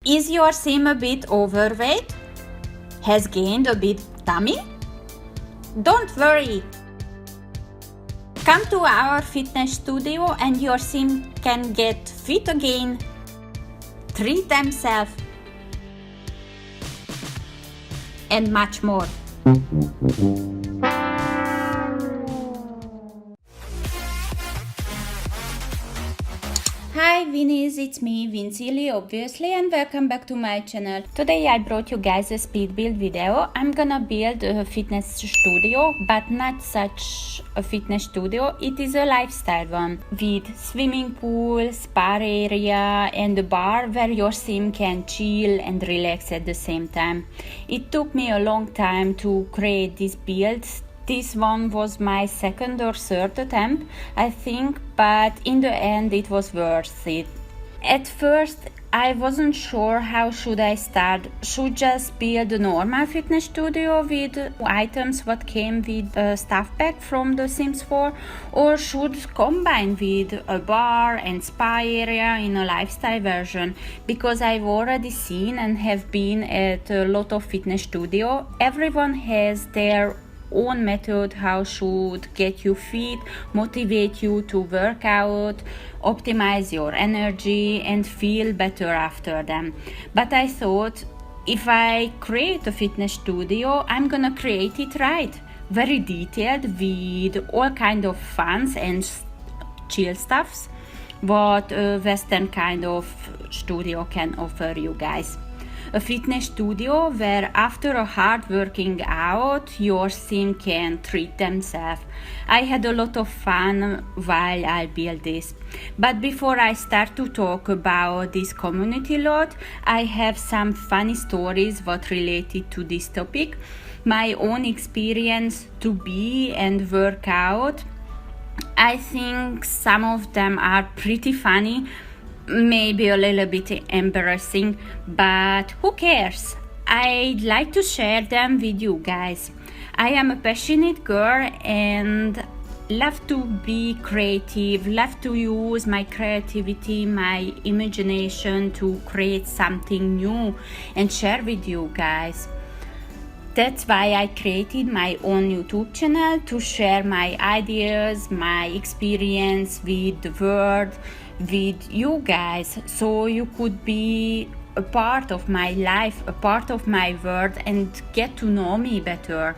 Is your sim a bit overweight? Has gained a bit tummy? Don't worry. Come to our fitness studio and your sim can get fit again, treat themselves, and much more. Hi Vinnies, it's me, Vincilly obviously, and welcome back to my channel. Today I brought you guys a speed build video. I'm gonna build a fitness studio, but not such a fitness studio. It is a lifestyle one with swimming pool, spa area, and a bar where your sim can chill and relax at the same time. It took me a long time to create this build. This one was my second or third attempt, I think, but in the end it was worth it. At first I wasn't sure how should I start. Should just build a normal fitness studio with items what came with a stuff pack from The Sims 4, or should combine with a bar and spa area in a lifestyle version, because I've already seen and have been at a lot of fitness studio. Everyone has their own method how should get you fit, motivate you to work out, optimize your energy and feel better after them. But I thought, if I create a fitness studio, I'm gonna create it right, very detailed, with all kind of funs and chill stuffs what a western kind of studio can offer you guys. A fitness studio where after a hard working out your sim can treat themselves. I had a lot of fun while I built this. But before I start to talk about this community lot, I have some funny stories what related to this topic. My own experience to be and work out. I think some of them are pretty funny, maybe a little bit embarrassing, but who cares? I'd like to share them with you guys. I am a passionate girl and love to be creative, love to use my creativity, my imagination to create something new and share with you guys. That's why I created my own YouTube channel, to share my ideas, my experience with the world, with you guys, so you could be a part of my life, a part of my world, and get to know me better.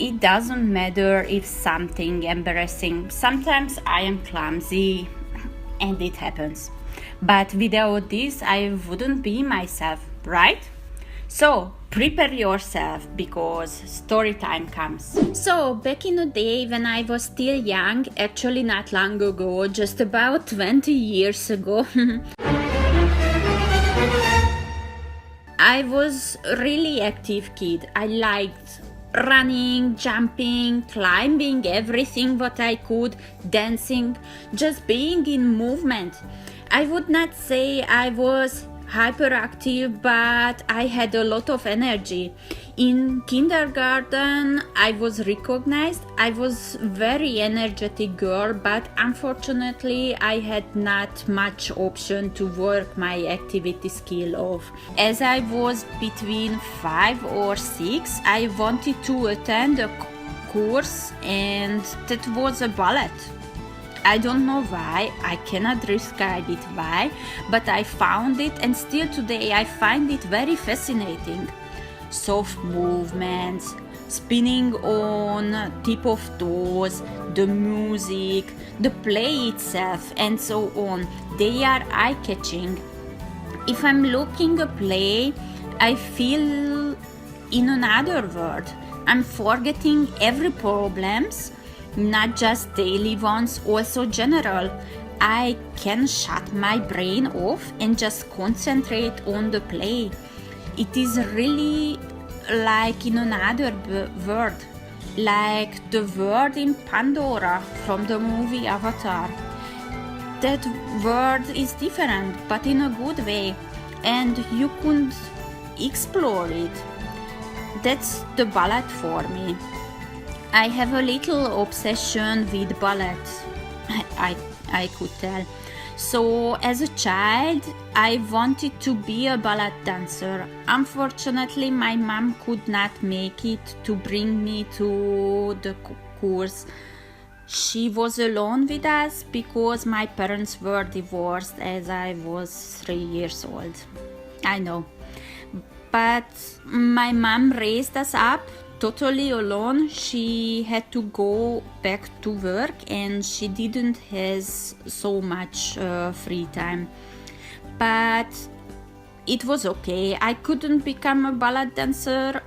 It doesn't matter if something embarrassing. Sometimes I am clumsy and it happens, but without this I wouldn't be myself, right? So prepare yourself, because story time comes. So back in the day when I was still young, actually not long ago, just about 20 years ago, I was a really active kid. I liked running, jumping, climbing, everything what I could, dancing, just being in movement. I would not say I was hyperactive, but I had a lot of energy. In kindergarten I was recognized. I was very energetic girl, but unfortunately I had not much option to work my activity skill off. As I was between 5 or 6, I wanted to attend a course, and that was a ballet. I don't know why, I cannot describe it why, but I found it, and still today I find it very fascinating. Soft movements, spinning on tip of toes, the music, the play itself, and so on. They are eye-catching. If I'm looking a play, I feel in another world. I'm forgetting every problems, not just daily ones, also general. I can shut my brain off and just concentrate on the play. It is really like in another world, like the world in Pandora from the movie Avatar. That world is different, but in a good way, and you could explore it. That's the ballet for me. I have a little obsession with ballet, I could tell. So as a child, I wanted to be a ballet dancer. Unfortunately, my mom could not make it to bring me to the course. She was alone with us because my parents were divorced as I was 3 years old. I know. But my mom raised us up totally alone. She had to go back to work and she didn't have so much free time. But it was okay. I couldn't become a ballet dancer.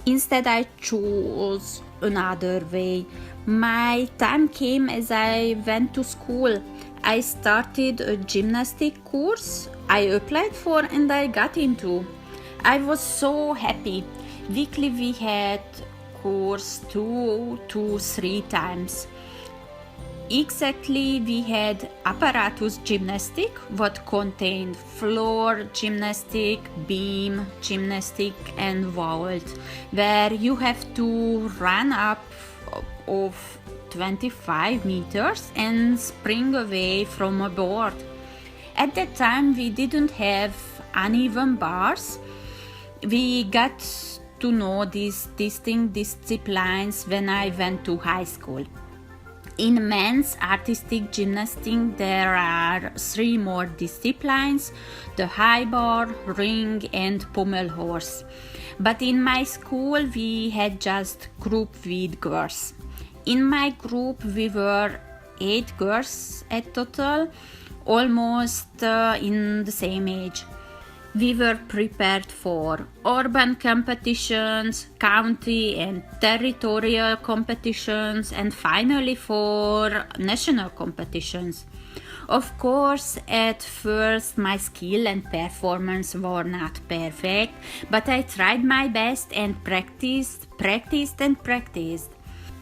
Instead, I chose another way. My time came as I went to school. I started a gymnastic course I applied for and I got into. I was so happy. Weekly we had course 2 to 3 times. Exactly, we had apparatus gymnastic, what contained floor gymnastic, beam gymnastic and vault, where you have to run up of 25 meters and spring away from a board. At that time we didn't have uneven bars. We got to know these distinct disciplines when I went to high school. In men's artistic gymnastics, there are 3 more disciplines: the high bar, ring and pommel horse. But in my school we had just group with girls. In my group we were 8 girls at total, almost in the same age. We were prepared for urban competitions, county and territorial competitions, and finally for national competitions. Of course, at first my skill and performance were not perfect, but I tried my best and practiced.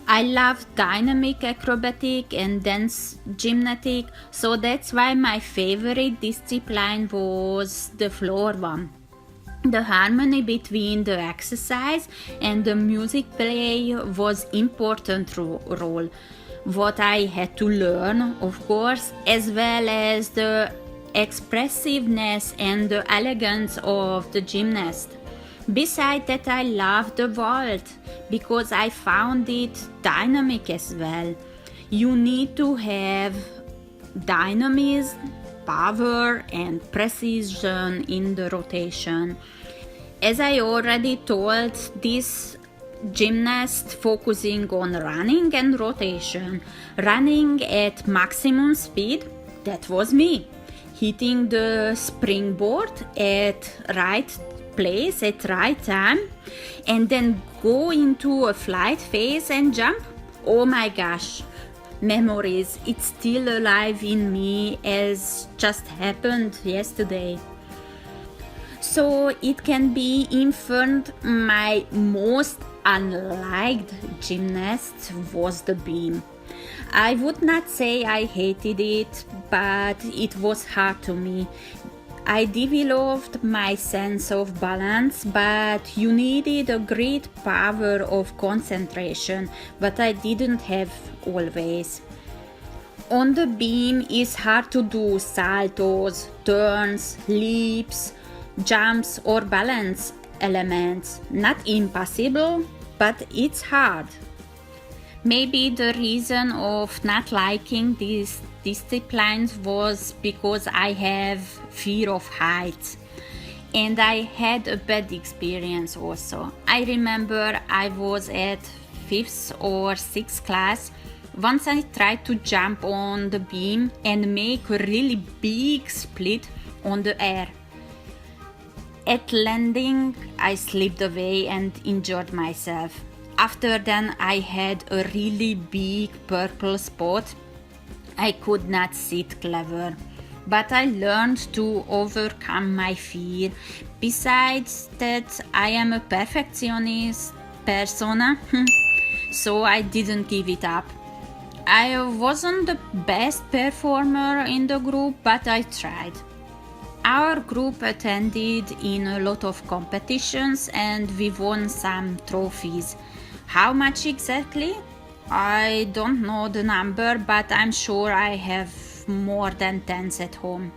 I love dynamic acrobatic and dance gymnastic, so that's why my favorite discipline was the floor one. The harmony between the exercise and the music play was important role. What I had to learn, of course, as well as the expressiveness and the elegance of the gymnast. Besides that, I love the vault because I found it dynamic as well. You need to have dynamism, power and precision in the rotation. As I already told, this gymnast focusing on running and rotation. Running at maximum speed, that was me. Hitting the springboard at right place at right time and then go into a flight phase and jump. Oh my gosh, memories. It's still alive in me as just happened yesterday. So it can be inferred my most unliked gymnast was the beam. I would not say I hated it, but it was hard to me. I developed my sense of balance, but you needed a great power of concentration, but I didn't have always. On the beam it's hard to do saltos, turns, leaps, jumps or balance elements. Not impossible, but it's hard. Maybe the reason of not liking these disciplines was because I have fear of heights and I had a bad experience also. I remember I was at 5th or 6th class. Once I tried to jump on the beam and make a really big split on the air. At landing, I slipped away and injured myself. After then, I had a really big purple spot. I could not sit clever, but I learned to overcome my fear. Besides that, I am a perfectionist persona, so I didn't give it up. I wasn't the best performer in the group, but I tried. Our group attended in a lot of competitions and we won some trophies. How much exactly? I don't know the number, but I'm sure I have more than 10 at home.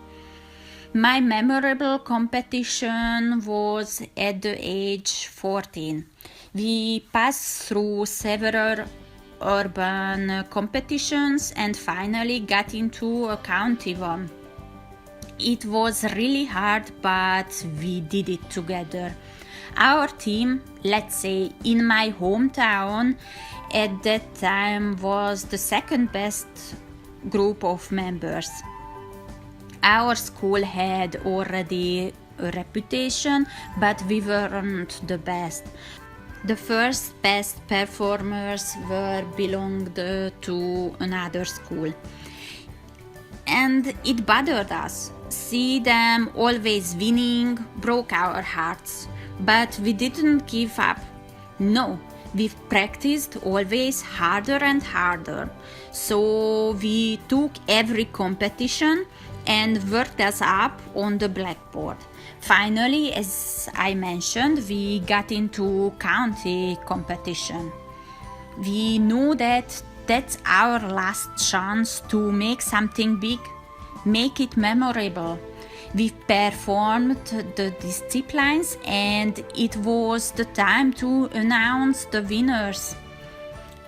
My memorable competition was at the age 14. We passed through several urban competitions and finally got into a county one. It was really hard, but we did it together. Our team, let's say in my hometown, at that time was the second best group of members. Our school had already a reputation, but we weren't the best. The first best performers belonged to another school. And it bothered us. See them always winning broke our hearts. But we didn't give up. No, we practiced always harder and harder. So we took every competition and worked us up on the blackboard. Finally, as I mentioned, we got into county competition. We knew that that's our last chance to make something big, make it memorable. We performed the disciplines and it was the time to announce the winners.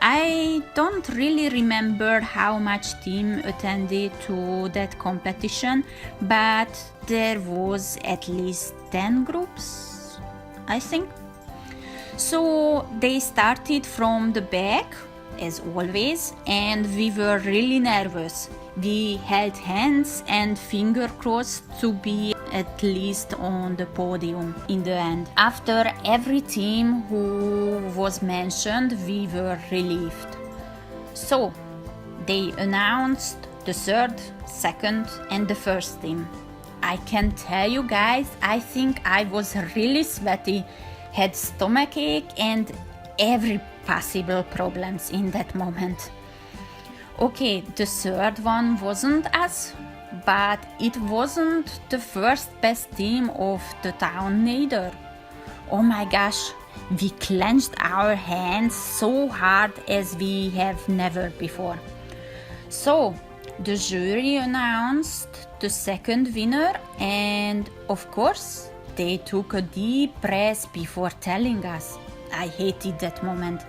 I don't really remember how much team attended to that competition, but there was at least 10 groups, I think. So they started from the back, as always, and we were really nervous. We held hands and finger crossed to be at least on the podium in the end. After every team who was mentioned, we were relieved. So they announced the third, second and the first team. I can tell you guys, I think I was really sweaty, had stomachache and every possible problems in that moment. Okay, the third one wasn't us, but it wasn't the first best team of the town neither. Oh my gosh, we clenched our hands so hard as we have never before. So the jury announced the second winner and of course they took a deep breath before telling us. I hated that moment.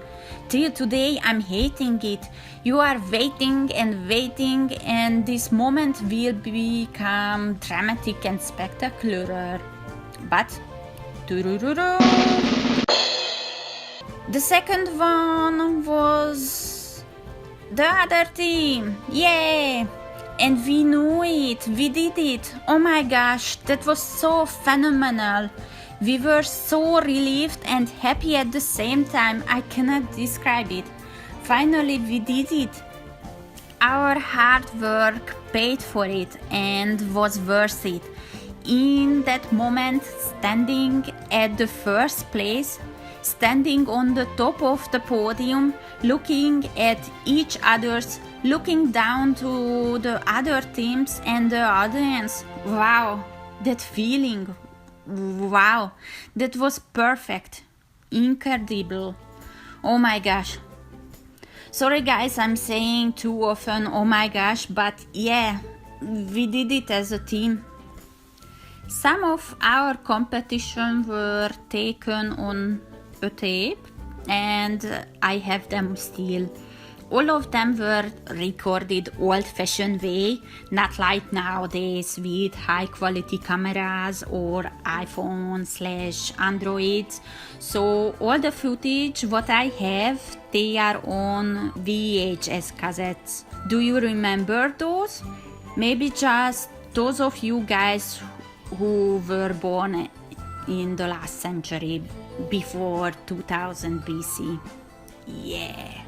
Till today I'm hating it. You are waiting and waiting and this moment will become dramatic and spectacular. But the second one was the other team. Yay! And we knew it, we did it. Oh my gosh, that was so phenomenal. We were so relieved and happy at the same time. I cannot describe it. Finally, we did it. Our hard work paid for it and was worth it. In that moment, standing at the first place, standing on the top of the podium, looking at each other's, looking down to the other teams and the audience. Wow, that feeling. Wow, that was perfect, incredible. Oh my gosh. Sorry guys, I'm saying too often oh my gosh, but yeah, we did it as a team. Some of our competitions were taken on a tape and I have them still. All of them were recorded old-fashioned way, not like nowadays with high-quality cameras or iPhone/Androids. So all the footage what I have, they are on VHS cassettes. Do you remember those? Maybe just those of you guys who were born in the last century, before 2000 BC. Yeah.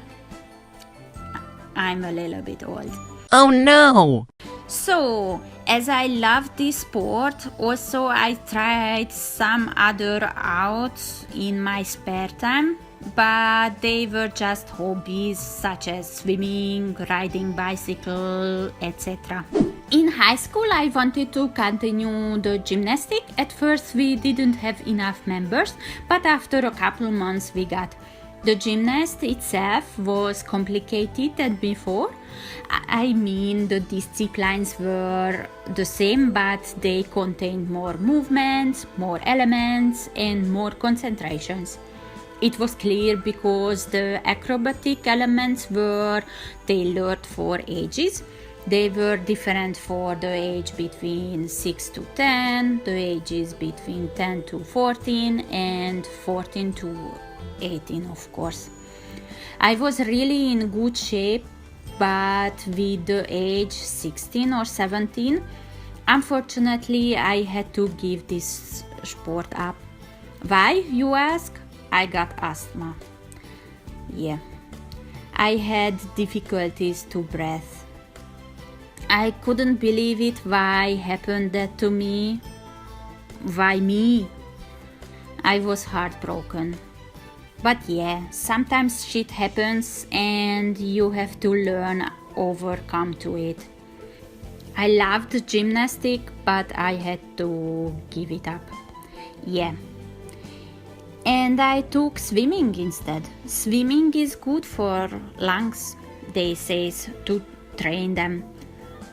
I'm a little bit old. Oh no! So, as I love this sport, also I tried some other out in my spare time, but they were just hobbies such as swimming, riding bicycle, etc. In high school I wanted to continue the gymnastic. At first we didn't have enough members, but after a couple months we got The gymnast itself was complicated than before. I mean, the disciplines were the same, but they contained more movements, more elements, and more concentrations. It was clear because the acrobatic elements were tailored for ages. They were different for the age between 6 to 10, the ages between 10 to 14, and 14 to 18, of course. I was really in good shape, but with the age 16 or 17, unfortunately, I had to give this sport up. Why, you ask? I got asthma. Yeah, I had difficulties to breathe. I couldn't believe it. Why happened that to me? Why me? I was heartbroken. But yeah, sometimes shit happens and you have to learn overcome to it. I loved gymnastic, but I had to give it up. Yeah. And I took swimming instead. Swimming is good for lungs, they say, to train them.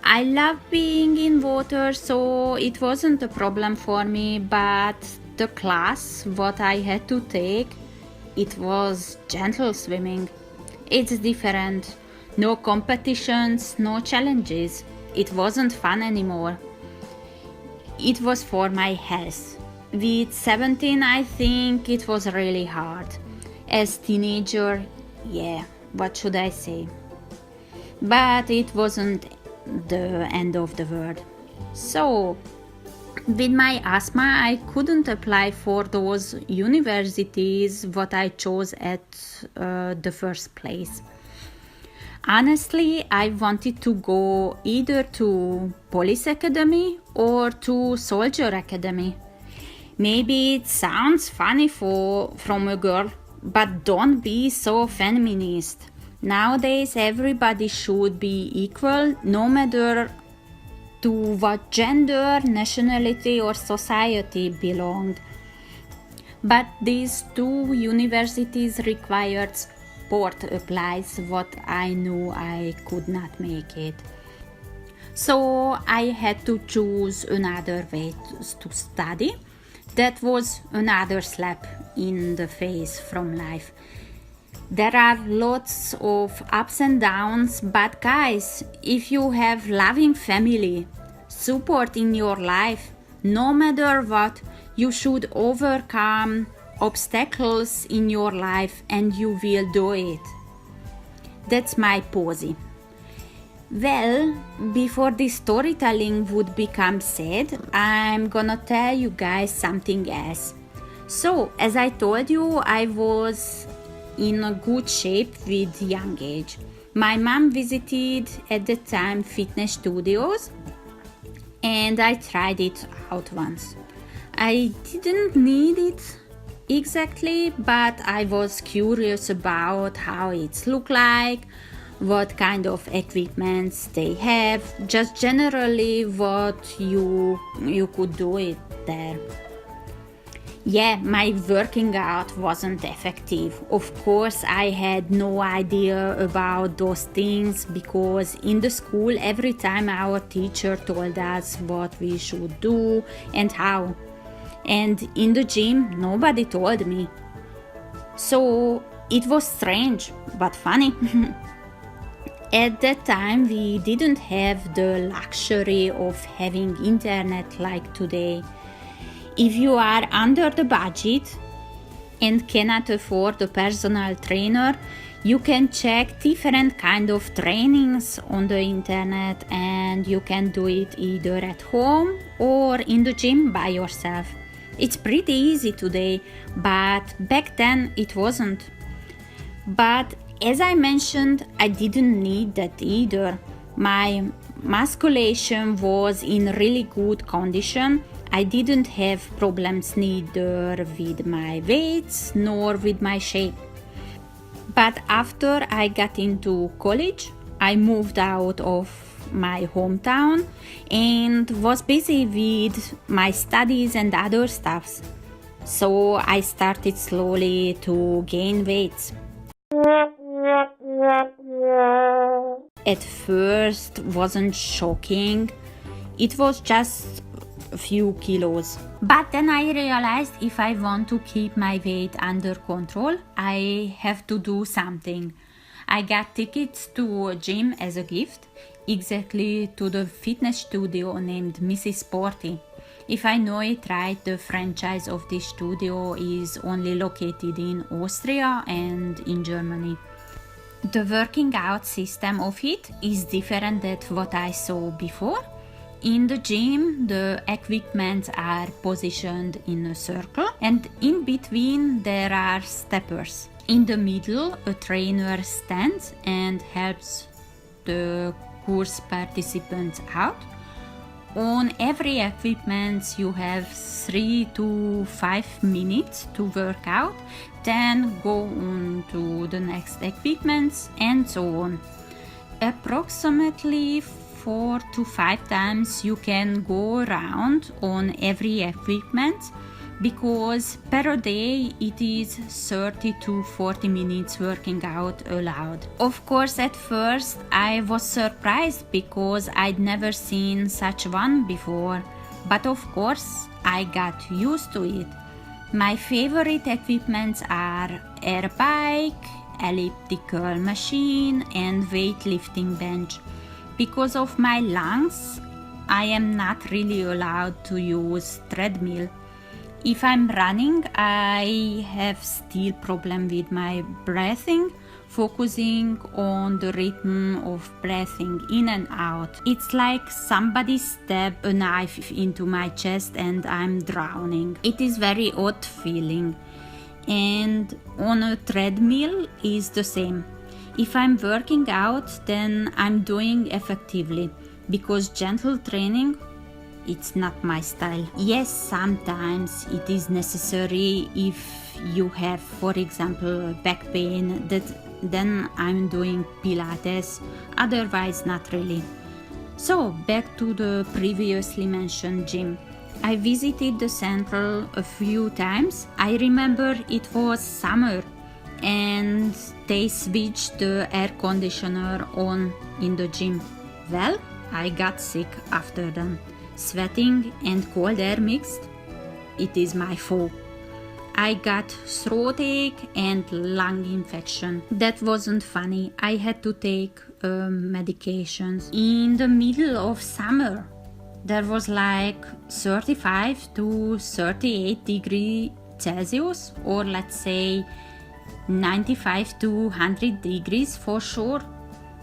I love being in water, so it wasn't a problem for me, but the class what I had to take, it was gentle swimming. It's different. No competitions, no challenges. It wasn't fun anymore. It was for my health. With 17, I think it was really hard. As teenager, yeah, what should I say? But it wasn't the end of the world. So, with my asthma, I couldn't apply for those universities what I chose at the first place. Honestly, I wanted to go either to Police Academy or to Soldier Academy. Maybe it sounds funny from a girl, but don't be so feminist. Nowadays, everybody should be equal, no matter to what gender, nationality, or society belonged. But these two universities required sport applies what I knew I could not make it. So I had to choose another way to study. That was another slap in the face from life. There are lots of ups and downs, but guys, if you have loving family, support in your life, no matter what, you should overcome obstacles in your life and you will do it. That's my posy. Well, before this storytelling would become sad, I'm gonna tell you guys something else. So, as I told you, I was in a good shape with young age. My mom visited at the time fitness studios and I tried it out once. I didn't need it exactly, but I was curious about how it's look like, what kind of equipments they have, just generally what you could do it there. Yeah, my working out wasn't effective. Of course, I had no idea about those things because in the school every time our teacher told us what we should do and how. And in the gym, nobody told me. So it was strange, but funny. At that time, we didn't have the luxury of having internet like today. If you are under the budget and cannot afford a personal trainer, you can check different kind of trainings on the internet and you can do it either at home or in the gym by yourself. It's pretty easy today, but back then it wasn't. But as I mentioned, I didn't need that either. My musculation was in really good condition. I didn't have problems neither with my weights nor with my shape. But after I got into college, I moved out of my hometown and was busy with my studies and other stuffs. So I started slowly to gain weights. at first wasn't shocking. It was just a few kilos. But then I realized if I want to keep my weight under control, I have to do something. I got tickets to a gym as a gift, exactly to the fitness studio named Mrs. Sporty. If I know it right, the franchise of this studio is only located in Austria and in Germany. The working out system of it is different than what I saw before. In the gym, the equipment are positioned in a circle, and in between there are steppers. In the middle, a trainer stands and helps the course participants out. On every equipment you have 3 to 5 minutes to work out, then go on to the next equipment and so on. Approximately 4 to 5 times you can go around on every equipment, because per day it is 30 to 40 minutes working out allowed. Of course, at first I was surprised because I'd never seen such one before, but of course I got used to it. My favorite equipments are air bike, elliptical machine and weightlifting bench. Because of my lungs, I am not really allowed to use treadmill. If I'm running, I have still problem with my breathing, focusing on the rhythm of breathing in and out. It's like somebody stabbed a knife into my chest and I'm drowning. It is very odd feeling. And on a treadmill is the same. If I'm working out, then I'm doing effectively, because gentle training, it's not my style. Yes, sometimes it is necessary if you have, for example, back pain, then I'm doing Pilates, otherwise not really. So back to the previously mentioned gym. I visited the central a few times. I remember it was summer and they switched the air conditioner on in the gym. Well, I got sick after them. Sweating and cold air mixed, it is my fault. I got throat ache and lung infection. That wasn't funny. I had to take medications. In the middle of summer, there was like 35 to 38 degrees Celsius, or let's say 95 to 100 degrees for sure.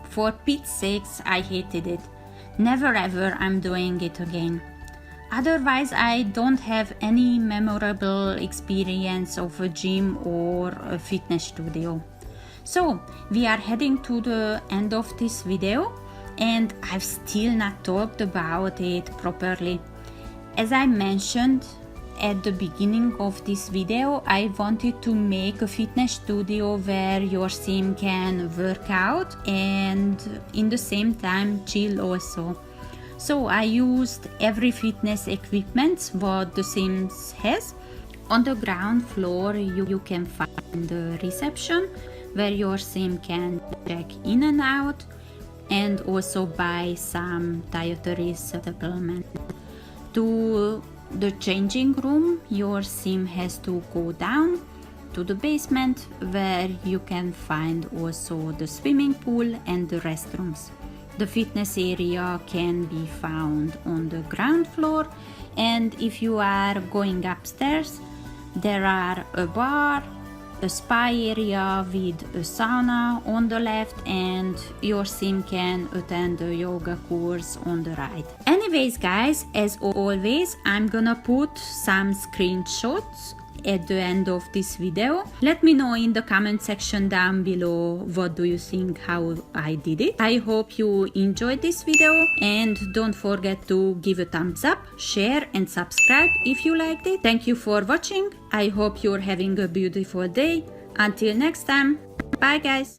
For Pete's sakes, I hated it. Never ever I'm doing it again. Otherwise, I don't have any memorable experience of a gym or a fitness studio. So, we are heading to the end of this video, and I've still not talked about it properly. As I mentioned at the beginning of this video, I wanted to make a fitness studio where your sim can work out and in the same time chill also. So I used every fitness equipment what the Sims has. On the ground floor you can find the reception where your sim can check in and out, and also buy some dietary supplements. To the changing room, your sim has to go down to the basement where you can find also the swimming pool and the restrooms. The fitness area can be found on the ground floor, and if you are going upstairs, there are a bar, a spa area with a sauna on the left, and your sim can attend a yoga course on the right. Anyways guys, as always, I'm gonna put some screenshots at the end of this video. Let me know in the comment section down below what do you think how I did it. I hope you enjoyed this video, and don't forget to give a thumbs up, share and subscribe if you liked it. Thank you for watching. I hope you're having a beautiful day. Until next time, bye guys.